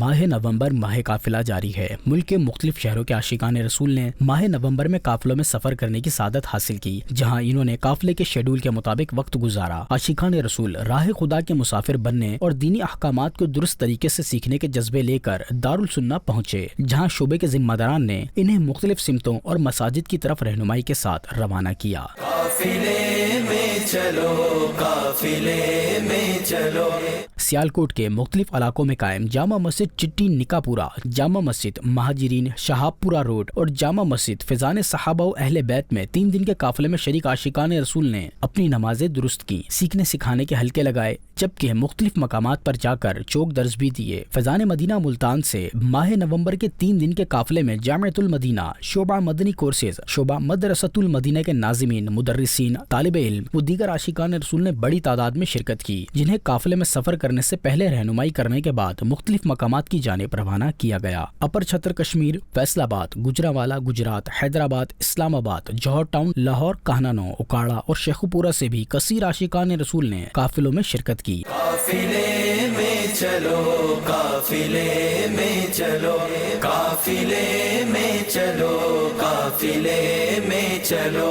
ماہ نومبر ماہ قافلہ جاری ہے۔ ملک کے مختلف شہروں کے عاشقان رسول نے ماہ نومبر میں قافلوں میں سفر کرنے کی سعادت حاصل کی، جہاں انہوں نے قافلے کے شیڈول کے مطابق وقت گزارا۔ عاشقان رسول راہ خدا کے مسافر بننے اور دینی احکامات کو درست طریقے سے سیکھنے کے جذبے لے کر دارالسنہ پہنچے، جہاں شعبے کے ذمہ داران نے انہیں مختلف سمتوں اور مساجد کی طرف رہنمائی کے ساتھ روانہ کیا۔ قافلے میں چلو، قافلے میں چلو۔ سیالکوٹ کے مختلف علاقوں میں قائم جامع مسجد چٹی نکاپورہ، جامع مسجد مہاجرین شہاب پورہ روڈ اور جامع مسجد فیضان صحابہ و اہل بیت میں 3 دن کے قافلے میں شریک عاشقان رسول نے اپنی نمازیں درست کی، سیکھنے سکھانے کے حلقے لگائے، جبکہ مختلف مقامات پر جا کر چوک درس بھی دیے۔ فیضان مدینہ ملتان سے ماہ نومبر کے 3 دن کے قافلے میں جامعۃ المدینہ، شعبہ مدنی کورسز، شعبہ مدرسۃ المدینہ کے ناظمین، مدرسین، طالب علم و دیگر عاشقان رسول نے بڑی تعداد میں شرکت کی، جنہیں قافلے میں سفر کرنے سے پہلے رہنمائی کرنے کے بعد مختلف مقامات کی جانب روانہ کیا گیا۔ اپر چھتر کشمیر، فیصل آباد، گجرانوالہ گجرات، حیدرآباد، اسلام آباد، جوہر ٹاؤن، لاہور، کہنانو، اکاڑا اور شیخو پورہ سے بھی کثیر عاشقان رسول نے قافلوں میں شرکت کی۔ قافلے میں چلو، قافلے میں چلو، قافلے میں چلو، قافلے میں چلو۔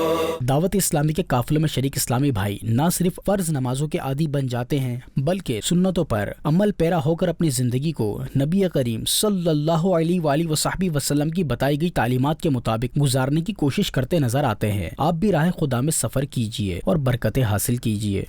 دعوت اسلامی کے قافلوں میں شریک اسلامی بھائی نہ صرف فرض نمازوں کے عادی بن جاتے ہیں، بلکہ سنتوں پر عمل پیرا ہو کر اپنی زندگی کو نبی کریم صلی اللہ علیہ وآلہ وصحبہ وسلم کی بتائی گئی تعلیمات کے مطابق گزارنے کی کوشش کرتے نظر آتے ہیں۔ آپ بھی راہ خدا میں سفر کیجیے اور برکتیں حاصل کیجیے۔